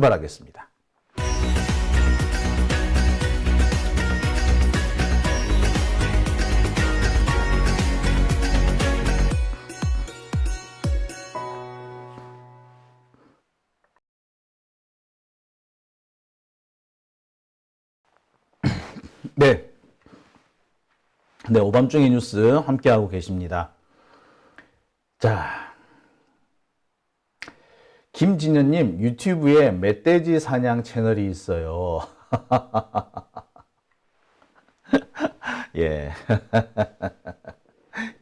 출발하겠습니다. 네. 네, 오밤중의 뉴스 함께하고 계십니다. 자, 김진현님, 유튜브에 멧돼지 사냥 채널이 있어요. 예.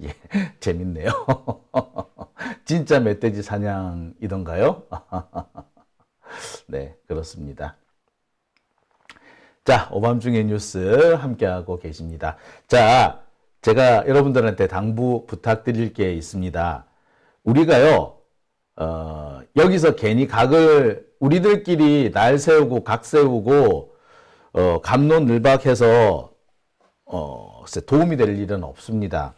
예, 재밌네요. 진짜 멧돼지 사냥이던가요? 네, 그렇습니다. 자, 오밤중의 뉴스 함께하고 계십니다. 자, 제가 여러분들한테 당부 부탁드릴 게 있습니다. 우리가요, 여기서 괜히 우리들끼리 날 세우고 각 세우고, 갑론을박해서, 도움이 될 일은 없습니다.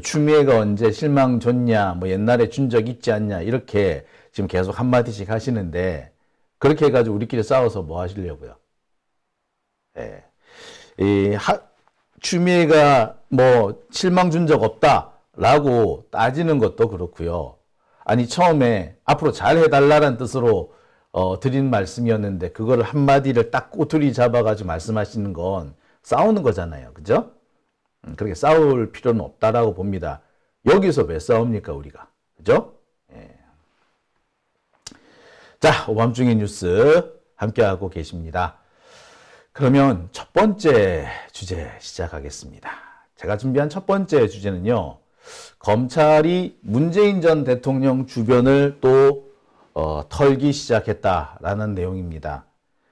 추미애가 언제 실망 줬냐, 뭐 옛날에 준 적 있지 않냐, 이렇게 지금 계속 한마디씩 하시는데, 그렇게 해가지고 우리끼리 싸워서 뭐 하시려고요? 예. 추미애가 뭐 실망 준 적 없다라고 따지는 것도 그렇고요. 아니, 처음에 앞으로 잘 해달라는 뜻으로 드린 말씀이었는데 그걸 한마디를 딱 꼬투리 잡아가지고 말씀하시는 건 싸우는 거잖아요. 그죠? 그렇게 싸울 필요는 없다라고 봅니다. 여기서 왜 싸웁니까, 우리가? 그죠? 예. 자, 오밤중의 뉴스 함께하고 계십니다. 그러면 첫 번째 주제 시작하겠습니다. 제가 준비한 첫 번째 주제는요, 검찰이 문재인 전 대통령 주변을 또 털기 시작했다라는 내용입니다.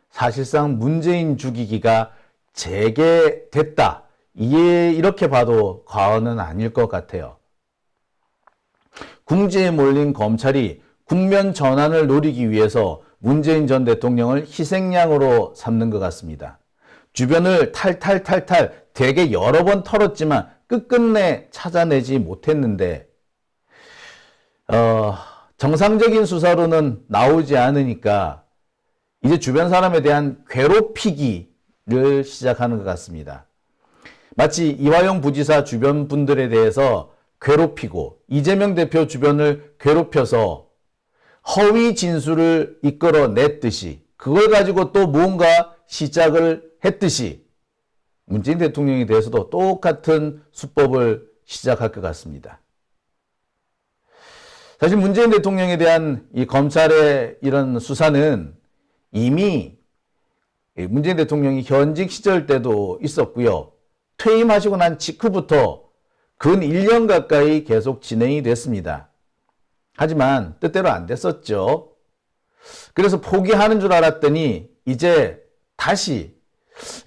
사실상 문재인 죽이기가 재개됐다. 이렇게 봐도 과언은 아닐 것 같아요. 궁지에 몰린 검찰이 국면 전환을 노리기 위해서 문재인 전 대통령을 희생양으로 삼는 것 같습니다. 주변을 탈탈탈탈 되게 여러 번 털었지만 끝끝내 찾아내지 못했는데 정상적인 수사로는 나오지 않으니까 이제 주변 사람에 대한 괴롭히기를 시작하는 것 같습니다. 마치 이화영 부지사 주변 분들에 대해서 괴롭히고 이재명 대표 주변을 괴롭혀서 허위 진술을 이끌어냈듯이 그걸 가지고 또 무언가 시작을 했듯이 문재인 대통령에 대해서도 똑같은 수법을 시작할 것 같습니다. 사실 문재인 대통령에 대한 이 검찰의 이런 수사는 이미 문재인 대통령이 현직 시절 때도 있었고요. 퇴임하시고 난 직후부터 근 1년 가까이 계속 진행이 됐습니다. 하지만 뜻대로 안 됐었죠. 그래서 포기하는 줄 알았더니 이제 다시,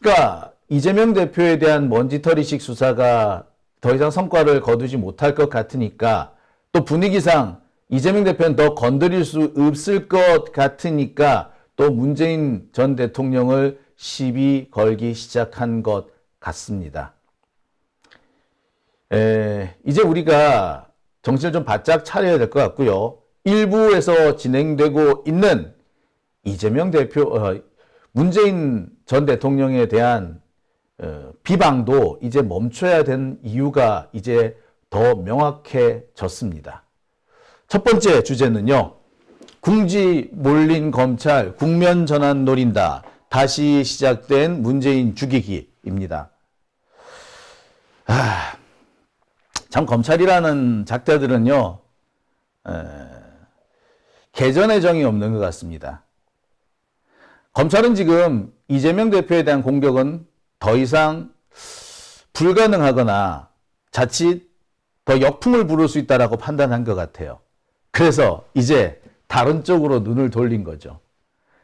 그러니까 이재명 대표에 대한 먼지털이식 수사가 더 이상 성과를 거두지 못할 것 같으니까, 또 분위기상 이재명 대표는 더 건드릴 수 없을 것 같으니까 또 문재인 전 대통령을 시비 걸기 시작한 것 같습니다. 이제 우리가 정신을 좀 바짝 차려야 될 것 같고요. 일부에서 진행되고 있는 이재명 대표, 문재인 전 대통령에 대한 비방도 이제 멈춰야 되는 이유가 이제 더 명확해졌습니다. 첫 번째 주제는요, 궁지 몰린 검찰 국면 전환 노린다. 다시 시작된 문재인 죽이기입니다. 참 검찰이라는 작자들은요, 개전의 정이 없는 것 같습니다. 검찰은 지금 이재명 대표에 대한 공격은 더 이상 불가능하거나 자칫 더 역풍을 부를 수 있다라고 판단한 것 같아요. 그래서 이제 다른 쪽으로 눈을 돌린 거죠.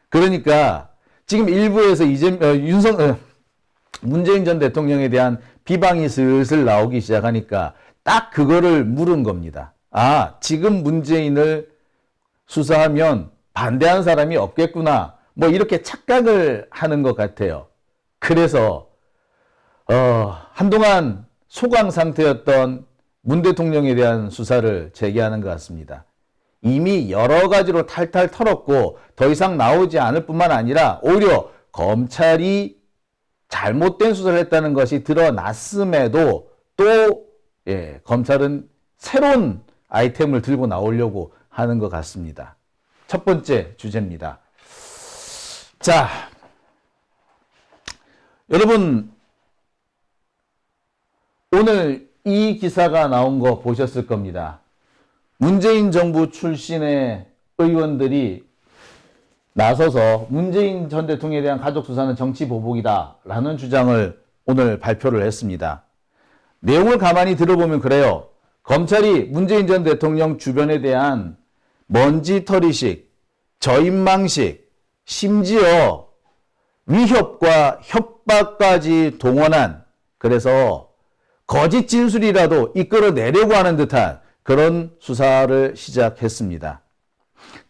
그러니까 지금 일부에서 문재인 전 대통령에 대한 비방이 슬슬 나오기 시작하니까 딱 그거를 물은 겁니다. 아, 지금 문재인을 수사하면 반대하는 사람이 없겠구나. 뭐 이렇게 착각을 하는 것 같아요. 그래서 한동안 소강 상태였던 문 대통령에 대한 수사를 재개하는 것 같습니다. 이미 여러 가지로 탈탈 털었고 더 이상 나오지 않을 뿐만 아니라 오히려 검찰이 잘못된 수사를 했다는 것이 드러났음에도 또 검찰은 새로운 아이템을 들고 나오려고 하는 것 같습니다. 첫 번째 주제입니다. 자, 여러분 오늘 이 기사가 나온 거 보셨을 겁니다. 문재인 정부 출신의 의원들이 나서서 문재인 전 대통령에 대한 가족 수사는 정치 보복이다라는 주장을 오늘 발표를 했습니다. 내용을 가만히 들어보면 그래요. 검찰이 문재인 전 대통령 주변에 대한 먼지털이식, 저인망식, 심지어 위협과 협박까지 동원한, 그래서 거짓 진술이라도 이끌어내려고 하는 듯한 그런 수사를 시작했습니다.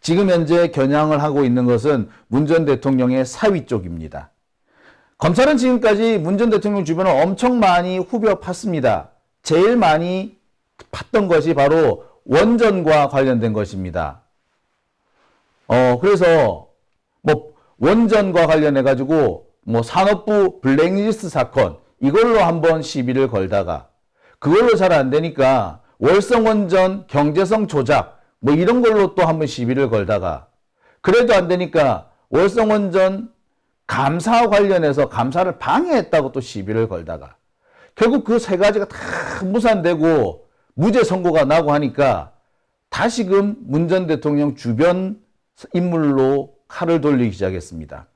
지금 현재 겨냥을 하고 있는 것은 문 전 대통령의 사위 쪽입니다. 검찰은 지금까지 문 전 대통령 주변을 엄청 많이 후벼 팠습니다. 제일 많이 팠던 것이 바로 원전과 관련된 것입니다. 그래서 원전과 관련해 가지고 산업부 블랙리스트 사건 이걸로 한번 시비를 걸다가 그걸로 잘 안 되니까 월성원전 경제성 조작 이런 걸로 또 한번 시비를 걸다가 그래도 안 되니까 월성원전 감사 관련해서 감사를 방해했다고 또 시비를 걸다가 결국 그 세 가지가 다 무산되고 무죄 선고가 나고 하니까 다시금 문 전 대통령 주변 인물로 칼을 돌리기 시작했습니다.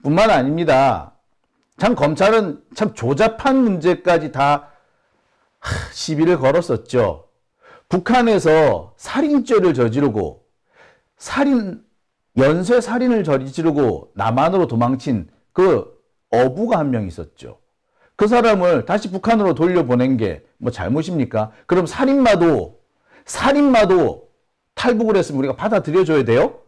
뿐만 아닙니다. 참 검찰은 참 조잡한 문제까지 다 시비를 걸었었죠. 북한에서 살인죄를 저지르고 연쇄 살인을 저지르고 남한으로 도망친 그 어부가 한 명 있었죠. 그 사람을 다시 북한으로 돌려보낸 게 잘못입니까? 그럼 살인마도 탈북을 했으면 우리가 받아들여줘야 돼요?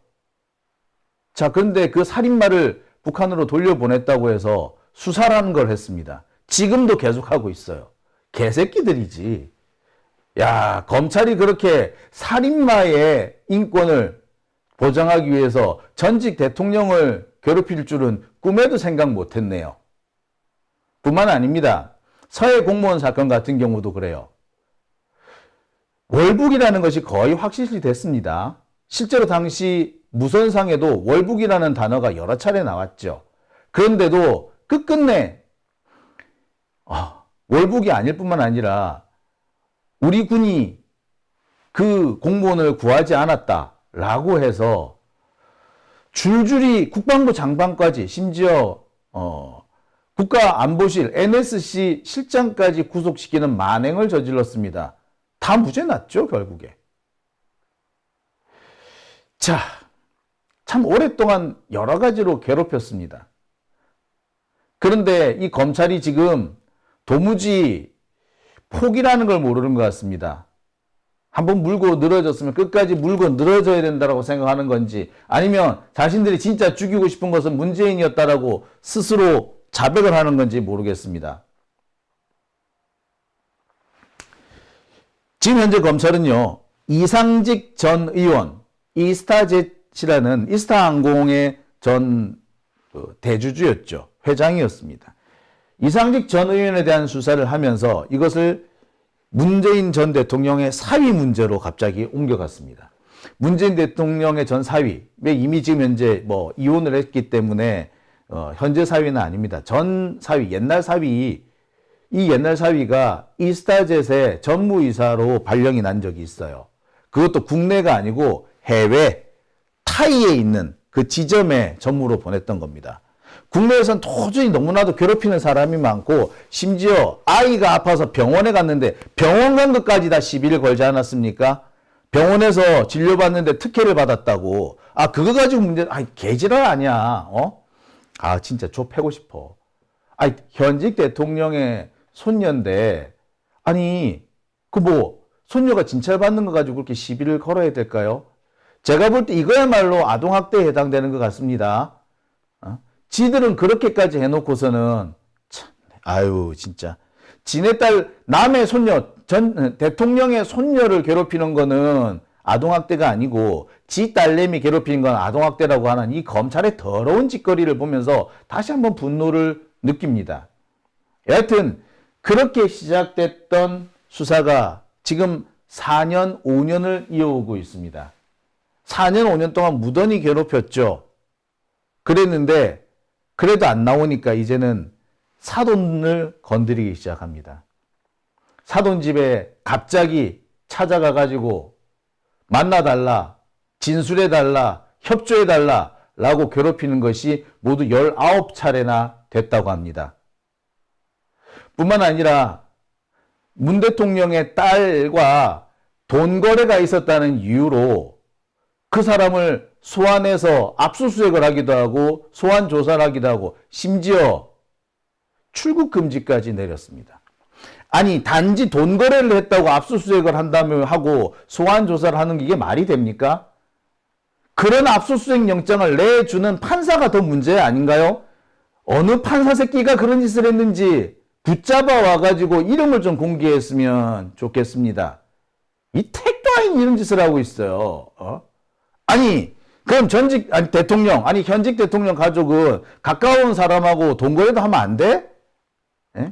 자, 그런데 그 살인마를 북한으로 돌려보냈다고 해서 수사라는 걸 했습니다. 지금도 계속하고 있어요. 개새끼들이지. 야, 검찰이 그렇게 살인마의 인권을 보장하기 위해서 전직 대통령을 괴롭힐 줄은 꿈에도 생각 못했네요. 뿐만 아닙니다. 서해 공무원 사건 같은 경우도 그래요. 월북이라는 것이 거의 확실시 됐습니다. 실제로 당시 무선상에도 월북이라는 단어가 여러 차례 나왔죠. 그런데도 끝끝내 월북이 아닐 뿐만 아니라 우리 군이 그 공무원을 구하지 않았다라고 해서 줄줄이 국방부 장관까지 심지어 국가안보실 NSC 실장까지 구속시키는 만행을 저질렀습니다. 다 무죄 났죠, 결국에. 자, 참 오랫동안 여러 가지로 괴롭혔습니다. 그런데 이 검찰이 지금 도무지 포기라는 걸 모르는 것 같습니다. 한번 물고 늘어졌으면 끝까지 물고 늘어져야 된다고 생각하는 건지 아니면 자신들이 진짜 죽이고 싶은 것은 문재인이었다라고 스스로 자백을 하는 건지 모르겠습니다. 지금 현재 검찰은요, 이상직 전 의원, 이스타젯이라는 이스타항공의 전 대주주였죠. 회장이었습니다. 이상직 전 의원에 대한 수사를 하면서 이것을 문재인 전 대통령의 사위 문제로 갑자기 옮겨갔습니다. 문재인 대통령의 전 사위, 이미 지금 현재 이혼을 했기 때문에 현재 사위는 아닙니다. 전 사위, 옛날 사위, 이 옛날 사위가 이스타젯의 전무이사로 발령이 난 적이 있어요. 그것도 국내가 아니고 해외 타이에 있는 그 지점에 전무로 보냈던 겁니다. 국내에선 도저히 너무나도 괴롭히는 사람이 많고 심지어 아이가 아파서 병원에 갔는데 병원 간 것까지 다 시비를 걸지 않았습니까? 병원에서 진료받는데 특혜를 받았다고. 그거 가지고 문제, 개지랄 아니야. 진짜 조 패고 싶어. 현직 대통령의 손녀인데, 손녀가 진찰받는 거 가지고 그렇게 시비를 걸어야 될까요? 제가 볼 때 이거야말로 아동학대에 해당되는 것 같습니다. 지들은 그렇게까지 해놓고서는, 진짜. 지네 딸, 남의 손녀, 전 대통령의 손녀를 괴롭히는 거는 아동학대가 아니고 지 딸내미 괴롭히는 건 아동학대라고 하는 이 검찰의 더러운 짓거리를 보면서 다시 한번 분노를 느낍니다. 여하튼 그렇게 시작됐던 수사가 지금 4년, 5년을 이어오고 있습니다. 4년, 5년 동안 무던히 괴롭혔죠. 그랬는데 그래도 안 나오니까 이제는 사돈을 건드리기 시작합니다. 사돈 집에 갑자기 찾아가 가지고 만나달라, 진술해달라, 협조해달라 라고 괴롭히는 것이 모두 19차례나 됐다고 합니다. 뿐만 아니라 문 대통령의 딸과 돈 거래가 있었다는 이유로 그 사람을 소환해서 압수수색을 하기도 하고 소환 조사를 하기도 하고 심지어 출국 금지까지 내렸습니다. 아니 단지 돈 거래를 했다고 압수수색을 한다며 하고 소환 조사를 하는 게 이게 말이 됩니까? 그런 압수수색 영장을 내주는 판사가 더 문제 아닌가요? 어느 판사 새끼가 그런 짓을 했는지 붙잡아 와가지고 이름을 좀 공개했으면 좋겠습니다. 이 택도 아닌 이런 짓을 하고 있어요. 아니 그럼 대통령, 현직 대통령 가족은 가까운 사람하고 동거래도 하면 안 돼? 예?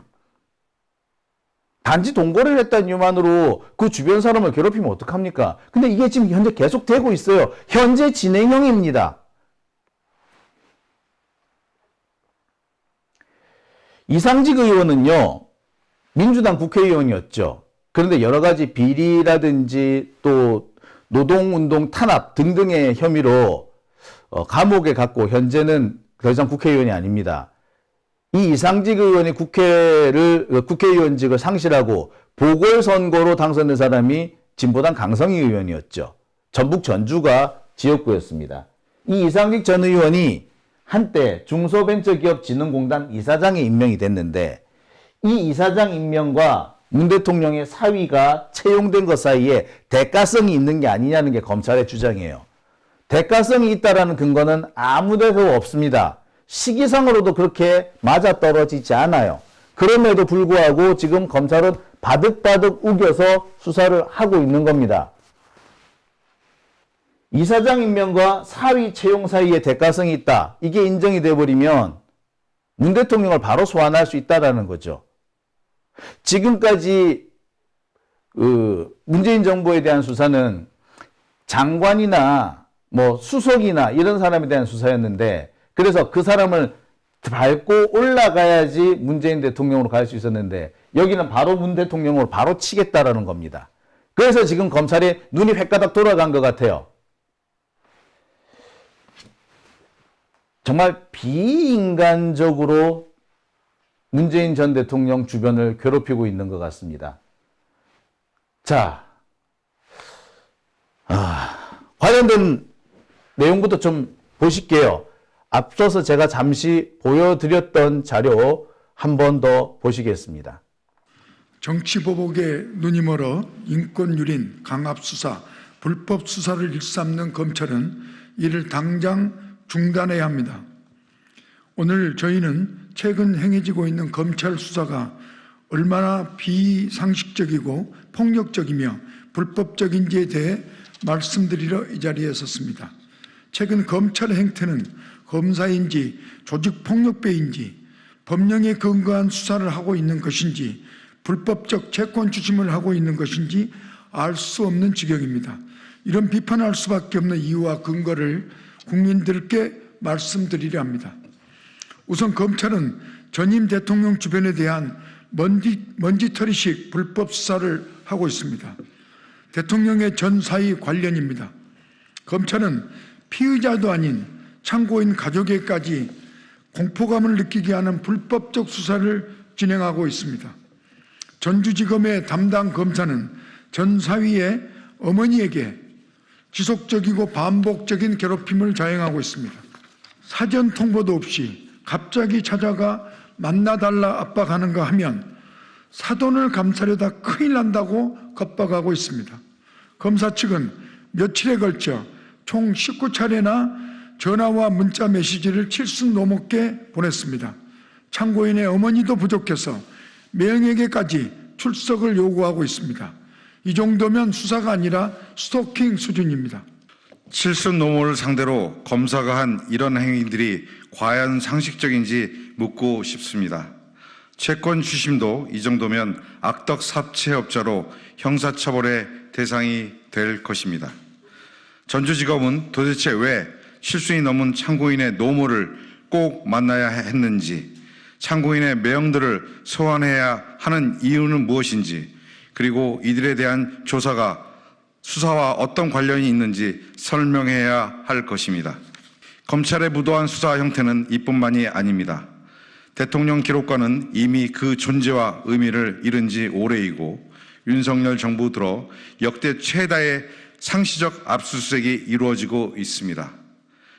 단지 동거래를 했다는 이유만으로 그 주변 사람을 괴롭히면 어떡합니까? 근데 이게 지금 현재 계속 되고 있어요. 현재 진행형입니다. 이상직 의원은요, 민주당 국회의원이었죠. 그런데 여러 가지 비리라든지 또 노동운동 탄압 등등의 혐의로 감옥에 갔고 현재는 더 이상 국회의원이 아닙니다. 이 이상직 의원이 국회의원직을 상실하고 보궐선거로 당선된 사람이 진보당 강성희 의원이었죠. 전북 전주가 지역구였습니다. 이 이상직 전 의원이 한때 중소벤처기업진흥공단 이사장에 임명이 됐는데 이 이사장 임명과 문 대통령의 사위가 채용된 것 사이에 대가성이 있는 게 아니냐는 게 검찰의 주장이에요. 대가성이 있다라는 근거는 아무 데도 없습니다. 시기상으로도 그렇게 맞아떨어지지 않아요. 그럼에도 불구하고 지금 검찰은 바득바득 우겨서 수사를 하고 있는 겁니다. 이사장 임명과 사위 채용 사이에 대가성이 있다. 이게 인정이 돼버리면 문 대통령을 바로 소환할 수 있다는 거죠. 지금까지 문재인 정부에 대한 수사는 장관이나 수석이나 이런 사람에 대한 수사였는데 그래서 그 사람을 밟고 올라가야지 문재인 대통령으로 갈 수 있었는데 여기는 바로 문 대통령으로 바로 치겠다라는 겁니다. 그래서 지금 검찰이 눈이 횟가닥 돌아간 것 같아요. 정말 비인간적으로 문재인 전 대통령 주변을 괴롭히고 있는 것 같습니다. 자, 관련된 내용부터 좀 보실게요. 앞서서 제가 잠시 보여드렸던 자료 한 번 더 보시겠습니다. 정치보복에 눈이 멀어 인권유린, 강압수사, 불법수사를 일삼는 검찰은 이를 당장 중단해야 합니다. 오늘 저희는 최근 행해지고 있는 검찰 수사가 얼마나 비상식적이고 폭력적이며 불법적인지에 대해 말씀드리러 이 자리에 섰습니다. 최근 검찰의 행태는 검사인지 조직폭력배인지 법령에 근거한 수사를 하고 있는 것인지 불법적 채권 추심을 하고 있는 것인지 알 수 없는 지경입니다. 이런 비판할 수밖에 없는 이유와 근거를 국민들께 말씀드리려 합니다. 우선 검찰은 전임 대통령 주변에 대한 먼지털이식 불법 수사를 하고 있습니다. 대통령의 전 사위 관련입니다. 검찰은 피의자도 아닌 참고인 가족에까지 공포감을 느끼게 하는 불법적 수사를 진행하고 있습니다. 전주지검의 담당 검사는 전 사위의 어머니에게 지속적이고 반복적인 괴롭힘을 자행하고 있습니다. 사전 통보도 없이 갑자기 찾아가 만나달라 압박하는가 하면 사돈을 감싸려다 큰일 난다고 겁박하고 있습니다. 검사 측은 며칠에 걸쳐 총 19차례나 전화와 문자 메시지를 7순 넘게 보냈습니다. 참고인의 어머니도 부족해서 매형에게까지 출석을 요구하고 있습니다. 이 정도면 수사가 아니라 스토킹 수준입니다. 칠순 노모를 상대로 검사가 한 이런 행위들이 과연 상식적인지 묻고 싶습니다. 채권 주심도 이 정도면 악덕 삽채업자로 형사처벌의 대상이 될 것입니다. 전주지검은 도대체 왜 칠순이 넘은 참고인의 노모를 꼭 만나야 했는지, 참고인의 매형들을 소환해야 하는 이유는 무엇인지, 그리고 이들에 대한 수사와 어떤 관련이 있는지 설명해야 할 것입니다. 검찰의 무도한 수사 형태는 이뿐만이 아닙니다. 대통령 기록관은 이미 그 존재와 의미를 잃은 지 오래이고, 윤석열 정부 들어 역대 최다의 상시적 압수수색이 이루어지고 있습니다.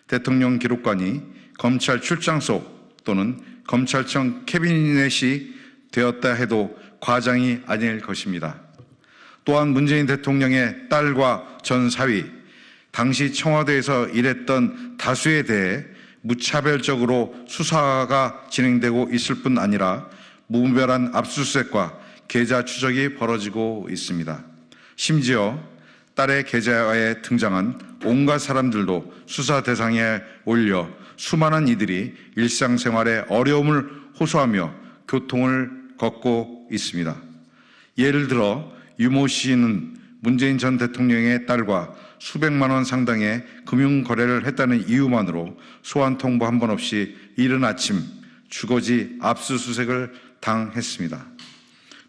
대통령 기록관이 검찰 출장소 또는 검찰청 캐비넷이 되었다 해도 과장이 아닐 것입니다. 또한 문재인 대통령의 딸과 전 사위, 당시 청와대에서 일했던 다수에 대해 무차별적으로 수사가 진행되고 있을 뿐 아니라 무분별한 압수수색과 계좌 추적이 벌어지고 있습니다. 심지어 딸의 계좌에 등장한 온갖 사람들도 수사 대상에 올려 수많은 이들이 일상생활에 어려움을 호소하며 교통을 걷고 있습니다. 예를 들어 유모 씨는 문재인 전 대통령의 딸과 수백만 원 상당의 금융거래를 했다는 이유만으로 소환 통보 한 번 없이 이른 아침 주거지 압수수색을 당했습니다.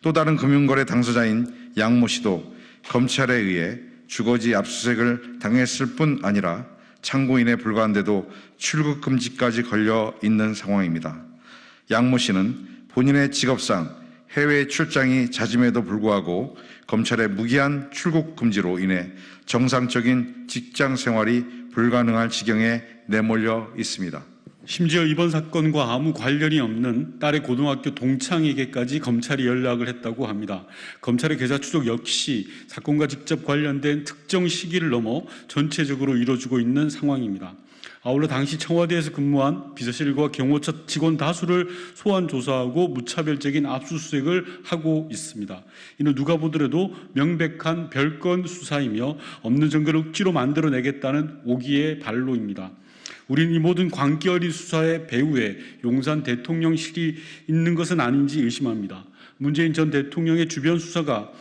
또 다른 금융거래 당사자인 양모 씨도 검찰에 의해 주거지 압수수색을 당했을 뿐 아니라 참고인에 불과한데도 출국 금지까지 걸려 있는 상황입니다. 양모 씨는 본인의 직업상 해외 출장이 잦음에도 불구하고 검찰의 무기한 출국 금지로 인해 정상적인 직장 생활이 불가능할 지경에 내몰려 있습니다. 심지어 이번 사건과 아무 관련이 없는 딸의 고등학교 동창에게까지 검찰이 연락을 했다고 합니다. 검찰의 계좌 추적 역시 사건과 직접 관련된 특정 시기를 넘어 전체적으로 이루어지고 있는 상황입니다. 아울러 당시 청와대에서 근무한 비서실과 경호처 직원 다수를 소환 조사하고 무차별적인 압수수색을 하고 있습니다. 이는 누가 보더라도 명백한 별건 수사이며 없는 증거를 억지로 만들어내겠다는 오기의 발로입니다. 우리는 이 모든 광기 어린 수사의 배후에 용산 대통령실이 있는 것은 아닌지 의심합니다. 문재인 전 대통령의 주변 수사가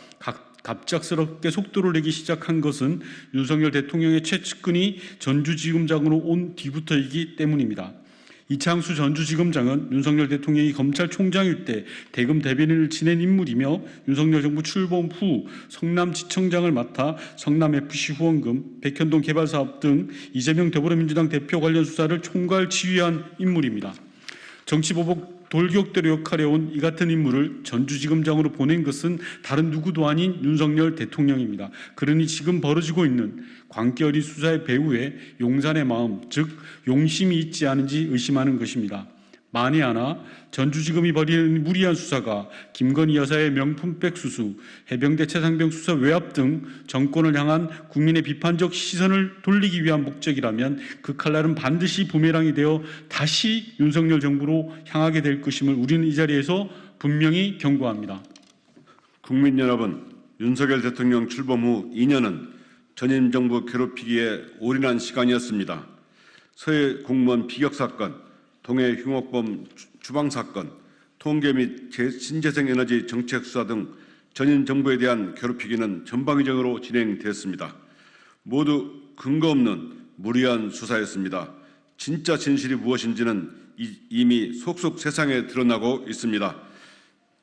갑작스럽게 속도를 내기 시작한 것은 윤석열 대통령의 최측근이 전주지검장으로 온 뒤부터이기 때문입니다. 이창수 전주지검장은 윤석열 대통령이 검찰총장일 때 대검 대변인을 지낸 인물이며 윤석열 정부 출범 후 성남지청장을 맡아 성남FC 후원금, 백현동 개발사업 등 이재명 더불어민주당 대표 관련 수사를 총괄 지휘한 인물입니다. 정치보복 돌격대로 역할해온 이 같은 인물을 전주지검장으로 보낸 것은 다른 누구도 아닌 윤석열 대통령입니다. 그러니 지금 벌어지고 있는 광기 어린 수사의 배후에 용산의 마음, 즉 용심이 있지 않은지 의심하는 것입니다. 만에 하나 전주지검이 벌이는 무리한 수사가 김건희 여사의 명품백 수수, 해병대 최상병 수사 외압 등 정권을 향한 국민의 비판적 시선을 돌리기 위한 목적이라면 그 칼날은 반드시 부메랑이 되어 다시 윤석열 정부로 향하게 될 것임을 우리는 이 자리에서 분명히 경고합니다. 국민 여러분, 윤석열 대통령 출범 후 2년은 전임 정부 괴롭히기에 올인한 시간이었습니다. 서해 공무원 비격 사건, 동해 흉악범 주방 사건, 통계 및 신재생에너지 정책 수사 등 전임 정부에 대한 괴롭히기는 전방위적으로 진행됐습니다. 모두 근거 없는 무리한 수사였습니다. 진짜 진실이 무엇인지는 이미 속속 세상에 드러나고 있습니다.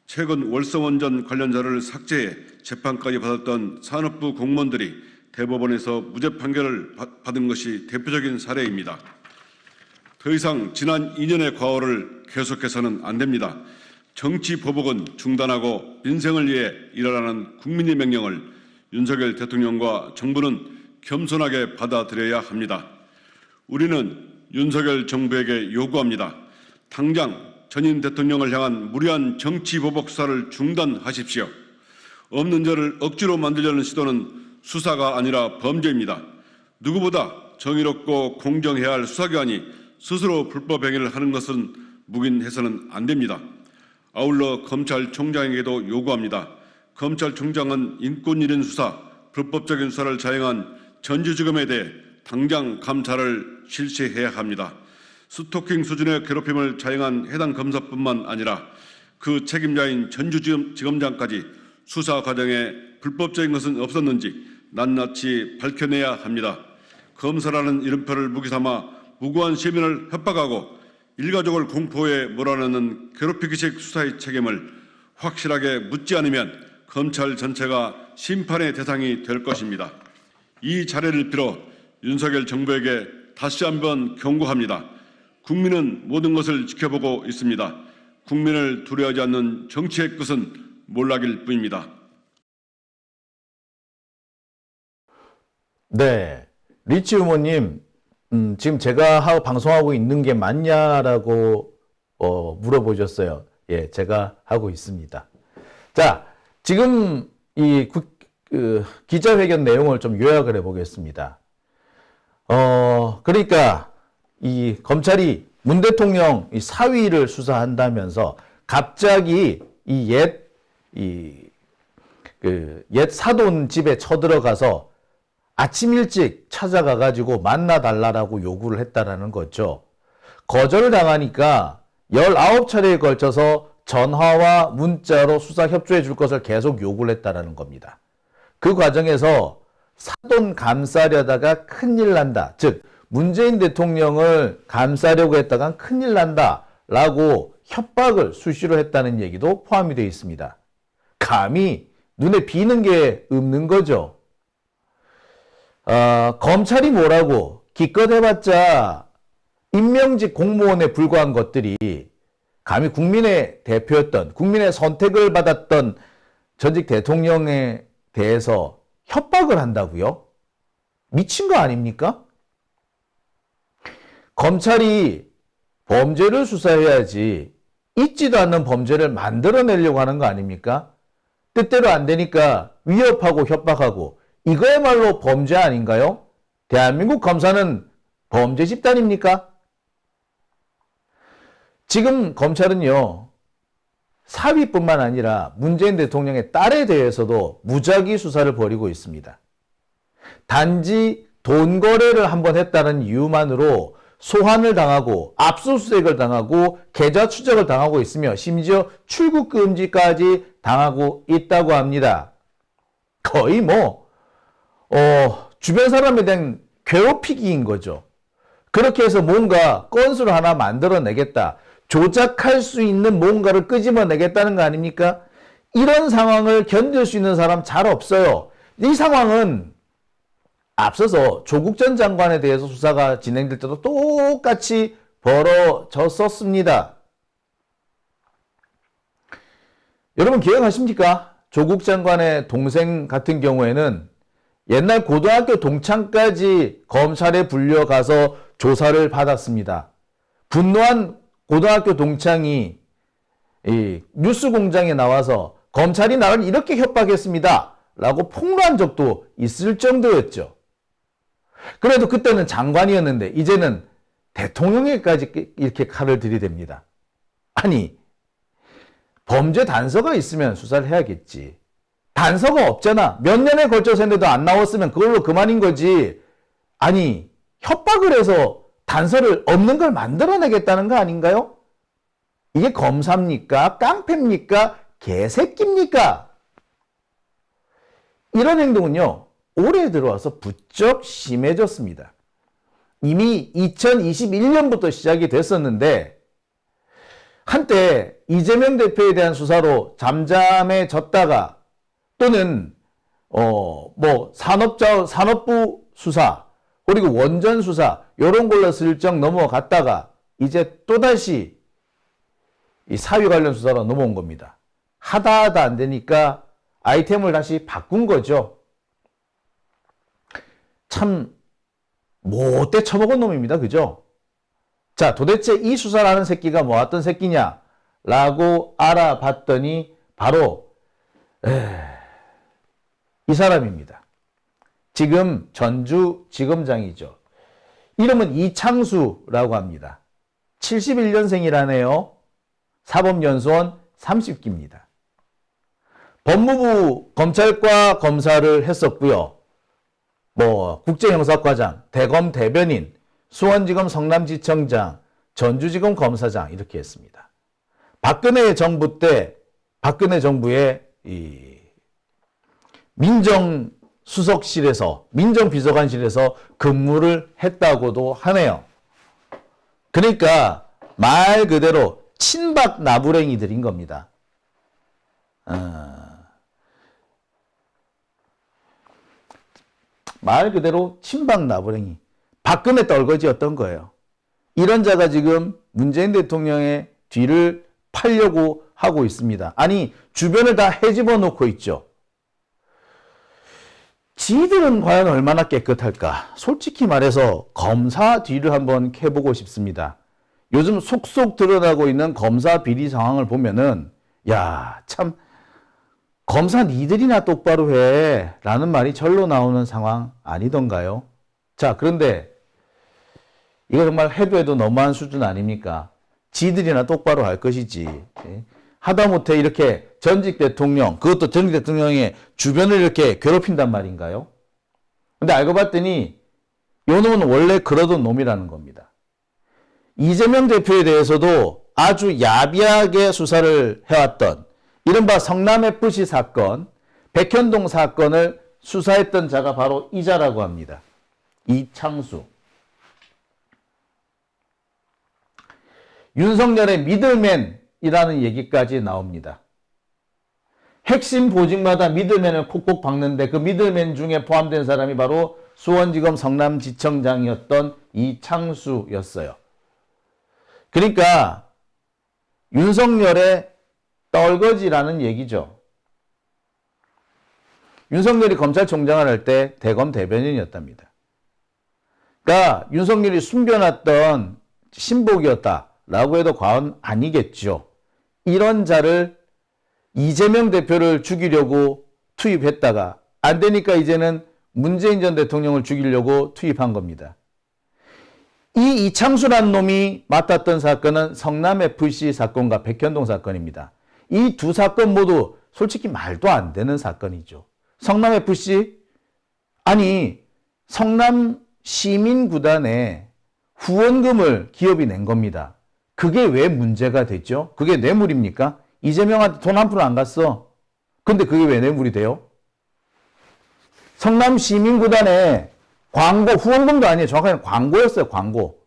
최근 월성원전 관련자를 삭제해 재판까지 받았던 산업부 공무원들이 대법원에서 무죄 판결을 받은 것이 대표적인 사례입니다. 더 이상 지난 2년의 과오를 계속해서는 안 됩니다. 정치 보복은 중단하고 민생을 위해 일하라는 국민의 명령을 윤석열 대통령과 정부는 겸손하게 받아들여야 합니다. 우리는 윤석열 정부에게 요구합니다. 당장 전임 대통령을 향한 무리한 정치 보복 수사를 중단하십시오. 없는 죄를 억지로 만들려는 시도는 수사가 아니라 범죄입니다. 누구보다 정의롭고 공정해야 할 수사기관이 스스로 불법 행위를 하는 것은 묵인해서는 안 됩니다. 아울러 검찰총장에게도 요구합니다. 검찰총장은 인권유린 수사, 불법적인 수사를 자행한 전주지검에 대해 당장 감찰을 실시해야 합니다. 스토킹 수준의 괴롭힘을 자행한 해당 검사뿐만 아니라 그 책임자인 전주지검장까지 수사 과정에 불법적인 것은 없었는지 낱낱이 밝혀내야 합니다. 검사라는 이름표를 무기 삼아 무고한 시민을 협박하고 일가족을 공포에 몰아넣는 괴롭히기식 수사의 책임을 확실하게 묻지 않으면 검찰 전체가 심판의 대상이 될 것입니다. 이 자리를 빌어 윤석열 정부에게 다시 한번 경고합니다. 국민은 모든 것을 지켜보고 있습니다. 국민을 두려워하지 않는 정치의 끝은 몰락일 뿐입니다. 네. 리치 의원님, 지금 제가 방송하고 있는 게 맞냐라고 물어보셨어요. 예, 제가 하고 있습니다. 자, 지금 이 기자회견 내용을 좀 요약을 해보겠습니다. 그러니까 이 검찰이 문 대통령 이 사위를 수사한다면서 갑자기 옛 사돈 집에 쳐들어가서 아침 일찍 찾아가가지고 만나달라고 요구를 했다라는 거죠. 거절을 당하니까 19차례에 걸쳐서 전화와 문자로 수사 협조해 줄 것을 계속 요구를 했다라는 겁니다. 그 과정에서 사돈 감싸려다가 큰일 난다. 즉 문재인 대통령을 감싸려고 했다가 큰일 난다라고 협박을 수시로 했다는 얘기도 포함이 되어 있습니다. 감히 눈에 비는 게 없는 거죠. 검찰이 뭐라고 기껏 해봤자 임명직 공무원에 불과한 것들이 감히 국민의 대표였던, 국민의 선택을 받았던 전직 대통령에 대해서 협박을 한다고요? 미친 거 아닙니까? 검찰이 범죄를 수사해야지 있지도 않는 범죄를 만들어내려고 하는 거 아닙니까? 뜻대로 안 되니까 위협하고 협박하고 이거야말로 범죄 아닌가요? 대한민국 검사는 범죄 집단입니까? 지금 검찰은요, 사위뿐만 아니라 문재인 대통령의 딸에 대해서도 무작위 수사를 벌이고 있습니다. 단지 돈 거래를 한번 했다는 이유만으로 소환을 당하고 압수수색을 당하고 계좌 추적을 당하고 있으며 심지어 출국 금지까지 당하고 있다고 합니다. 거의 주변 사람에 대한 괴롭히기인 거죠. 그렇게 해서 뭔가 건수를 하나 만들어내겠다. 조작할 수 있는 뭔가를 끄집어내겠다는 거 아닙니까? 이런 상황을 견딜 수 있는 사람 잘 없어요. 이 상황은 앞서서 조국 전 장관에 대해서 수사가 진행될 때도 똑같이 벌어졌었습니다. 여러분 기억하십니까? 조국 장관의 동생 같은 경우에는 옛날 고등학교 동창까지 검찰에 불려가서 조사를 받았습니다. 분노한 고등학교 동창이 이 뉴스공장에 나와서 검찰이 나를 이렇게 협박했습니다 라고 폭로한 적도 있을 정도였죠. 그래도 그때는 장관이었는데 이제는 대통령에까지 이렇게 칼을 들이댑니다. 아니, 범죄 단서가 있으면 수사를 해야겠지. 단서가 없잖아. 몇 년에 걸쳐서 했는데도 안 나왔으면 그걸로 그만인 거지. 아니, 협박을 해서 단서를 없는 걸 만들어내겠다는 거 아닌가요? 이게 검사입니까? 깡패입니까? 개새끼입니까? 이런 행동은요, 올해 들어와서 부쩍 심해졌습니다. 이미 2021년부터 시작이 됐었는데, 한때 이재명 대표에 대한 수사로 잠잠해졌다가, 또는, 산업부 수사, 그리고 원전 수사, 요런 걸로 슬쩍 넘어갔다가, 이제 또다시 이 사위 관련 수사로 넘어온 겁니다. 하다 안 되니까 아이템을 다시 바꾼 거죠. 참 못돼 처먹은 놈입니다. 그죠? 자, 도대체 이 수사를 하는 새끼가 뭐 어떤 새끼냐라고 알아봤더니 바로 이 사람입니다. 지금 전주지검장이죠. 이름은 이창수라고 합니다. 71년생이라네요. 사법연수원 30기입니다. 법무부 검찰과 검사를 했었고요. 뭐 국제형사과장, 대검 대변인, 수원지검 성남지청장, 전주지검 검사장 이렇게 했습니다. 박근혜 정부 때 박근혜 정부의 이 민정수석실에서 민정비서관실에서 근무를 했다고도 하네요. 그러니까 말 그대로 친박 나부랭이들인 겁니다. 말 그대로 친박 나부랭이. 박근혜 떨거지였던 거예요. 이런 자가 지금 문재인 대통령의 뒤를 팔려고 하고 있습니다. 아니, 주변을 다 헤집어 놓고 있죠. 지들은 과연 얼마나 깨끗할까? 솔직히 말해서 검사 뒤를 한번 캐보고 싶습니다. 요즘 속속 드러나고 있는 검사 비리 상황을 보면은, 야, 참, 검사 니들이나 똑바로 해. 라는 말이 절로 나오는 상황 아니던가요? 자, 그런데, 이거 정말 해도 너무한 수준 아닙니까? 지들이나 똑바로 할 것이지. 하다못해 이렇게 전직 대통령, 그것도 전직 대통령의 주변을 이렇게 괴롭힌단 말인가요? 근데 알고 봤더니 요 놈은 원래 그러던 놈이라는 겁니다. 이재명 대표에 대해서도 아주 야비하게 수사를 해왔던 이른바 성남FC 사건, 백현동 사건을 수사했던 자가 바로 이 자라고 합니다. 이창수. 윤석열의 미들맨이라는 얘기까지 나옵니다. 핵심 보직마다 미들맨을 콕콕 박는데 그 미들맨 중에 포함된 사람이 바로 수원지검 성남지청장이었던 이창수였어요. 그러니까 윤석열의 떨거지라는 얘기죠. 윤석열이 검찰총장을 할 때 대검 대변인이었답니다. 그러니까 윤석열이 숨겨놨던 신복이었다라고 해도 과언 아니겠죠. 이런 자를 이재명 대표를 죽이려고 투입했다가 안 되니까 이제는 문재인 전 대통령을 죽이려고 투입한 겁니다. 이 이창수란 놈이 맡았던 사건은 성남FC 사건과 백현동 사건입니다. 이 두 사건 모두 솔직히 말도 안 되는 사건이죠. 성남FC? 아니, 성남 시민구단에 후원금을 기업이 낸 겁니다. 그게 왜 문제가 됐죠? 그게 뇌물입니까? 이재명한테 돈 한 푼 안 갔어. 근데 그게 왜 뇌물이 돼요? 성남 시민구단에 광고, 후원금도 아니에요. 정확하게 광고였어요, 광고.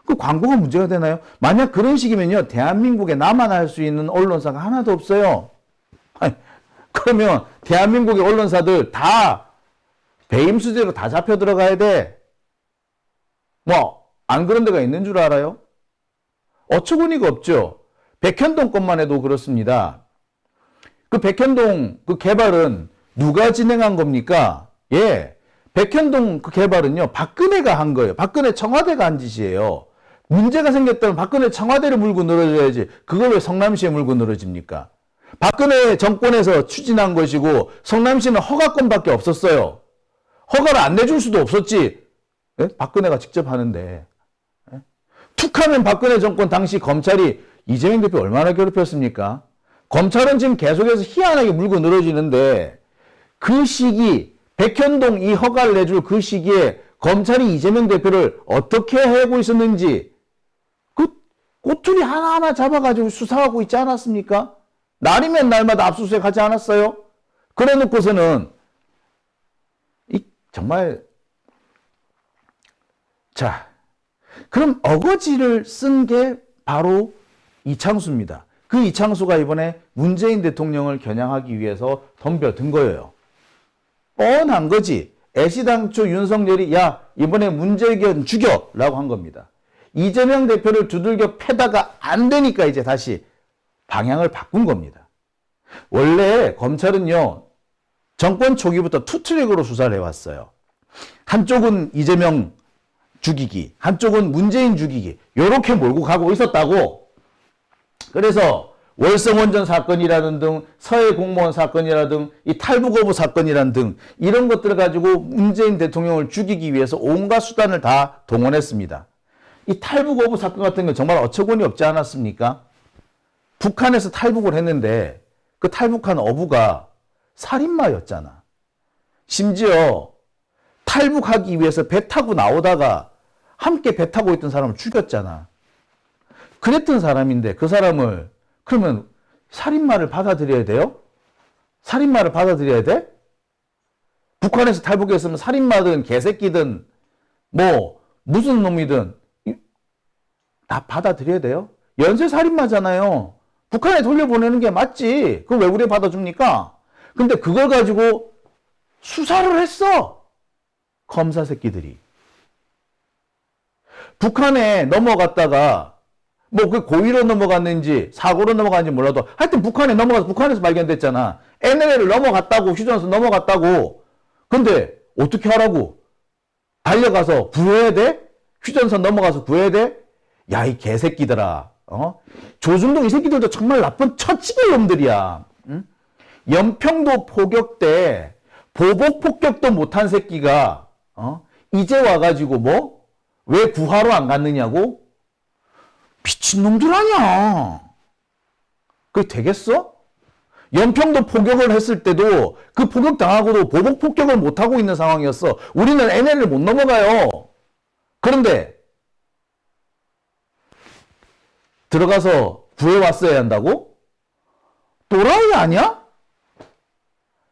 그 광고가 문제가 되나요? 만약 그런 식이면요, 대한민국에 나만 할 수 있는 언론사가 하나도 없어요. 아니, 그러면 대한민국의 언론사들 다 배임수재로 다 잡혀 들어가야 돼. 뭐, 안 그런 데가 있는 줄 알아요? 어처구니가 없죠. 백현동 것만 해도 그렇습니다. 그 백현동 그 개발은 누가 진행한 겁니까? 예. 백현동 그 개발은요, 박근혜가 한 거예요. 박근혜 청와대가 한 짓이에요. 문제가 생겼다면 박근혜 청와대를 물고 늘어져야지. 그걸 왜 성남시에 물고 늘어집니까? 박근혜 정권에서 추진한 것이고 성남시는 허가권밖에 없었어요. 허가를 안 내줄 수도 없었지. 예? 박근혜가 직접 하는데. 예? 툭하면 박근혜 정권 당시 검찰이 이재명 대표 얼마나 괴롭혔습니까? 검찰은 지금 계속해서 희한하게 물고 늘어지는데 그 시기, 백현동 이 허가를 내줄 그 시기에 검찰이 이재명 대표를 어떻게 하고 있었는지 그 꼬투리 하나하나 잡아가지고 수사하고 있지 않았습니까? 날이면 날마다 압수수색 하지 않았어요? 그래 놓고서는 정말 자, 그럼 어거지를 쓴 게 바로 이창수입니다. 그 이창수가 이번에 문재인 대통령을 겨냥하기 위해서 덤벼든 거예요. 뻔한 거지. 애시당초 윤석열이 야 이번에 문재인 죽여 라고 한 겁니다. 이재명 대표를 두들겨 패다가 안 되니까 이제 다시 방향을 바꾼 겁니다. 원래 검찰은요, 정권 초기부터 투트랙으로 수사를 해왔어요. 한쪽은 이재명 죽이기, 한쪽은 문재인 죽이기, 요렇게 몰고 가고 있었다고. 그래서 월성원전 사건이라는 등, 서해 공무원 사건이라든 이 탈북어부 사건이라는 등 이런 것들을 가지고 문재인 대통령을 죽이기 위해서 온갖 수단을 다 동원했습니다. 이 탈북어부 사건 같은 건 정말 어처구니 없지 않았습니까? 북한에서 탈북을 했는데 그 탈북한 어부가 살인마였잖아. 심지어 탈북하기 위해서 배 타고 나오다가 함께 배 타고 있던 사람을 죽였잖아. 그랬던 사람인데 그 사람을 그러면 살인마를 받아들여야 돼요? 살인마를 받아들여야 돼? 북한에서 탈북했으면 살인마든 개새끼든 뭐 무슨 놈이든 다 받아들여야 돼요? 연쇄 살인마잖아요. 북한에 돌려보내는 게 맞지. 그걸 왜 우리에 받아줍니까? 근데 그걸 가지고 수사를 했어. 검사 새끼들이. 북한에 넘어갔다가 뭐 그 고의로 넘어갔는지 사고로 넘어갔는지 몰라도 하여튼 북한에 넘어가서 북한에서 발견됐잖아. NLL을 넘어갔다고 휴전선 넘어갔다고. 근데 어떻게 하라고? 달려가서 구해야 돼? 휴전선 넘어가서 구해야 돼? 야, 이 개새끼들아. 조중동 이 새끼들도 정말 나쁜 처치기 놈들이야. 응? 연평도 포격 때 보복 폭격도 못한 새끼가 이제 와가지고 뭐? 왜 구하러 안 갔느냐고? 미친놈들 아니야. 그게 되겠어? 연평도 포격을 했을 때도 그 포격 당하고도 보복 폭격을 못하고 있는 상황이었어. 우리는 NL을 못 넘어가요. 그런데 들어가서 구해왔어야 한다고? 또라이 아니야?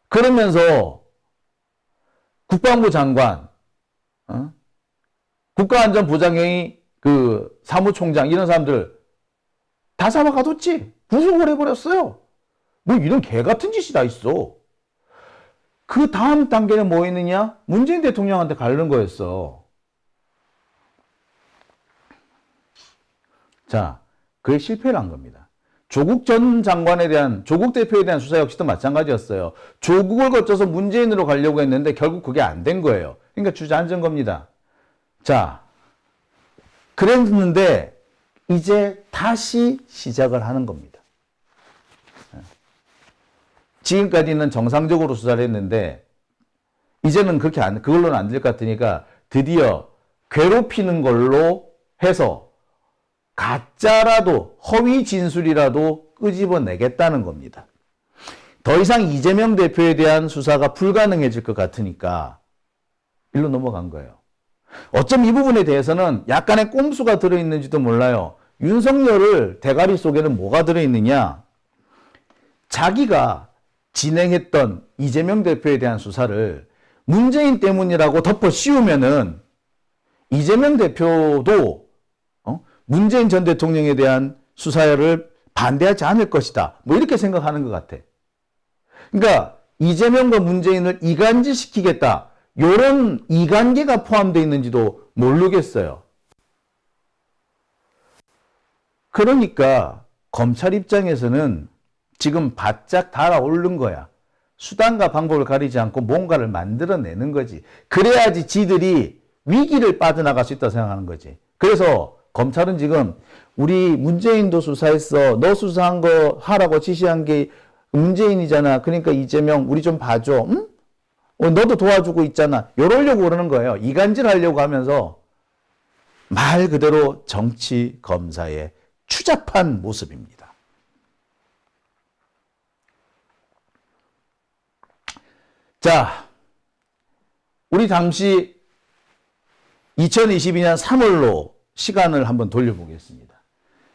그러면서 국방부 장관, 국가안전보장회의 그 사무총장 이런 사람들 다 잡아가뒀지. 구속을 해버렸어요. 뭐 이런 개 같은 짓이 다 있어. 그 다음 단계는 뭐 있느냐? 문재인 대통령한테 가려는 거였어. 자, 그게 실패를 한 겁니다. 조국 전 장관에 대한, 조국 대표에 대한 수사 역시도 마찬가지였어요. 조국을 거쳐서 문재인으로 가려고 했는데 결국 그게 안 된 거예요. 그러니까 주저앉은 겁니다. 자, 그랬는데 이제 다시 시작을 하는 겁니다. 지금까지는 정상적으로 수사를 했는데 이제는 그걸로는 안 될 것 같으니까 드디어 괴롭히는 걸로 해서 가짜라도 허위 진술이라도 끄집어내겠다는 겁니다. 더 이상 이재명 대표에 대한 수사가 불가능해질 것 같으니까 일로 넘어간 거예요. 어쩜 이 부분에 대해서는 약간의 꼼수가 들어있는지도 몰라요. 윤석열을 대가리 속에는 뭐가 들어있느냐? 자기가 진행했던 이재명 대표에 대한 수사를 문재인 때문이라고 덮어 씌우면은 이재명 대표도 문재인 전 대통령에 대한 수사를 반대하지 않을 것이다. 뭐 이렇게 생각하는 것 같아. 그러니까 이재명과 문재인을 이간질시키겠다. 이런 이간계가 포함되어 있는지도 모르겠어요. 그러니까 검찰 입장에서는 지금 바짝 달아오른 거야. 수단과 방법을 가리지 않고 뭔가를 만들어내는 거지. 그래야지 지들이 위기를 빠져나갈 수 있다고 생각하는 거지. 그래서 검찰은 지금 우리 문재인도 수사했어. 너 수사한 거 하라고 지시한 게 문재인이잖아. 그러니까 이재명 우리 좀 봐줘. 응? 너도 도와주고 있잖아. 이러려고 그러는 거예요. 이간질 하려고 하면서 말 그대로 정치 검사의 추잡한 모습입니다. 자, 우리 잠시 2022년 3월로 시간을 한번 돌려보겠습니다.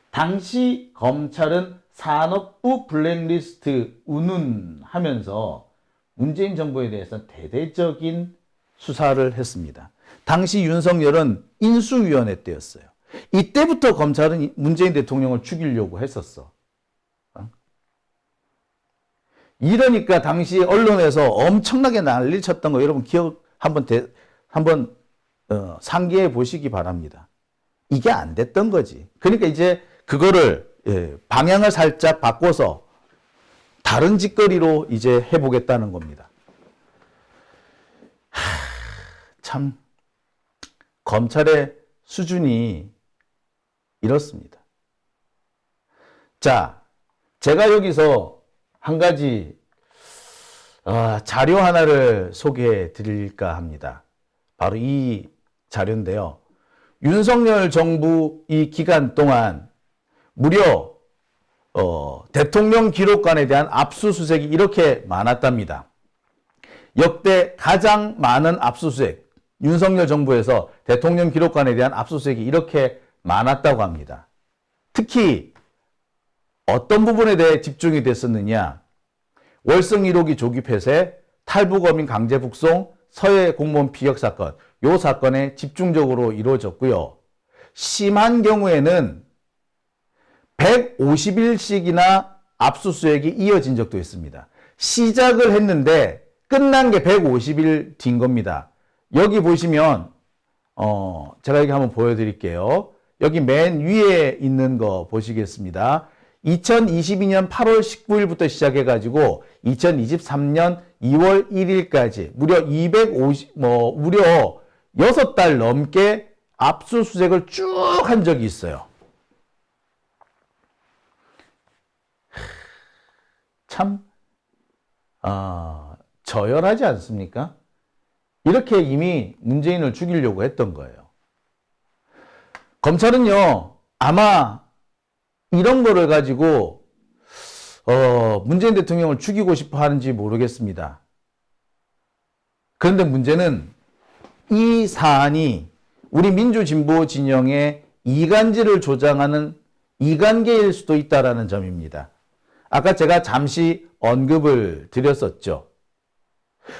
당시 검찰은 산업부 블랙리스트 운운하면서 문재인 정부에 대해서 대대적인 수사를 했습니다. 당시 윤석열은 인수위원회 때였어요. 이때부터 검찰은 문재인 대통령을 죽이려고 했었어. 이러니까 당시 언론에서 엄청나게 난리 쳤던 거 여러분 기억 한번 상기해 보시기 바랍니다. 이게 안 됐던 거지. 그러니까 이제 그거를 방향을 살짝 바꿔서 다른 짓거리로 이제 해보겠다는 겁니다. 참 검찰의 수준이 이렇습니다. 자, 제가 여기서 한 가지 자료 하나를 소개해 드릴까 합니다. 바로 이 자료인데요. 윤석열 정부 이 기간 동안 무려 대통령 기록관에 대한 압수수색이 이렇게 많았답니다. 역대 가장 많은 압수수색, 윤석열 정부에서 대통령 기록관에 대한 압수수색이 이렇게 많았다고 합니다. 특히 어떤 부분에 대해 집중이 됐었느냐? 월성 1호기 조기 폐쇄, 탈북어민 강제 북송, 서해 공무원 피격 사건, 요 사건에 집중적으로 이루어졌고요. 심한 경우에는 150일씩이나 압수수색이 이어진 적도 있습니다. 시작을 했는데 끝난 게 150일 뒤인 겁니다. 여기 보시면 제가 여기 한번 보여드릴게요. 여기 맨 위에 있는 거 보시겠습니다. 2022년 8월 19일부터 시작해가지고 2023년 2월 1일까지 무려 6달 넘게 압수수색을 쭉 한 적이 있어요. 참 저열하지 않습니까? 이렇게 이미 문재인을 죽이려고 했던 거예요. 검찰은요, 아마 이런 거를 가지고 문재인 대통령을 죽이고 싶어 하는지 모르겠습니다. 그런데 문제는 이 사안이 우리 민주진보 진영의 이간질을 조장하는 이간계일 수도 있다는 점입니다. 아까 제가 잠시 언급을 드렸었죠.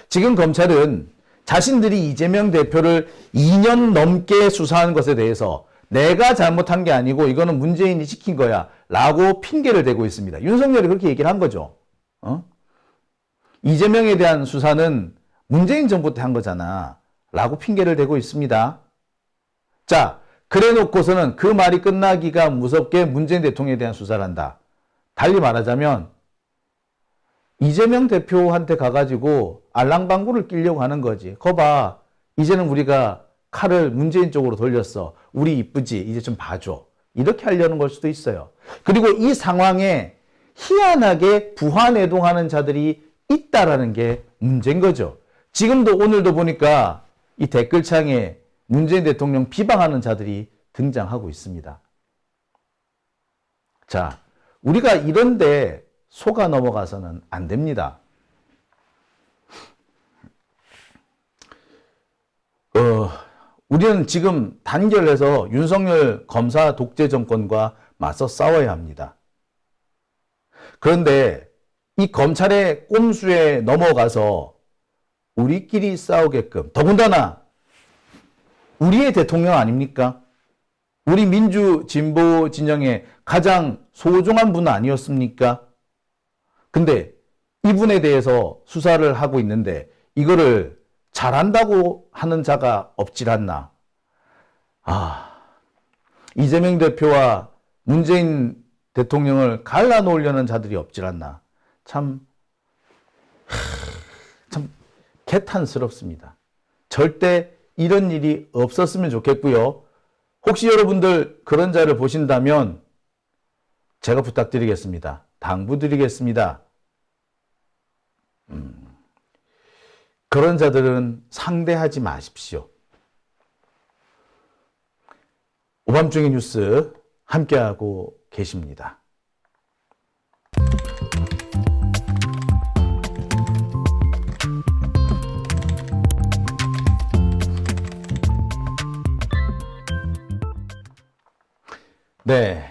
지금 검찰은 자신들이 이재명 대표를 2년 넘게 수사한 것에 대해서 내가 잘못한 게 아니고 이거는 문재인이 시킨 거야 라고 핑계를 대고 있습니다. 윤석열이 그렇게 얘기를 한 거죠. 이재명에 대한 수사는 문재인 정부 때 한 거잖아 라고 핑계를 대고 있습니다. 자, 그래 놓고서는 그 말이 끝나기가 무섭게 문재인 대통령에 대한 수사를 한다. 달리 말하자면 이재명 대표한테 가가지고 알랑방구를 끼려고 하는 거지. 거봐, 이제는 우리가 칼을 문재인 쪽으로 돌렸어. 우리 이쁘지? 이제 좀 봐줘. 이렇게 하려는 걸 수도 있어요. 그리고 이 상황에 희한하게 부화내동하는 자들이 있다라는 게 문제인 거죠. 지금도 오늘도 보니까 이 댓글창에 문재인 대통령 비방하는 자들이 등장하고 있습니다. 자, 우리가 이런데 속아 넘어가서는 안 됩니다. 우리는 지금 단결해서 윤석열 검사 독재 정권과 맞서 싸워야 합니다. 그런데 이 검찰의 꼼수에 넘어가서 우리끼리 싸우게끔, 더군다나 우리의 대통령 아닙니까? 우리 민주 진보 진영의 가장 소중한 분 아니었습니까? 근데 이분에 대해서 수사를 하고 있는데 이거를 잘한다고 하는 자가 없질 않나. 이재명 대표와 문재인 대통령을 갈라놓으려는 자들이 없질 않나. 참 개탄스럽습니다. 절대 이런 일이 없었으면 좋겠고요. 혹시 여러분들 그런 자를 보신다면 제가 부탁드리겠습니다. 당부드리겠습니다. 그런 자들은 상대하지 마십시오. 오밤중의 뉴스 함께하고 계십니다. 네,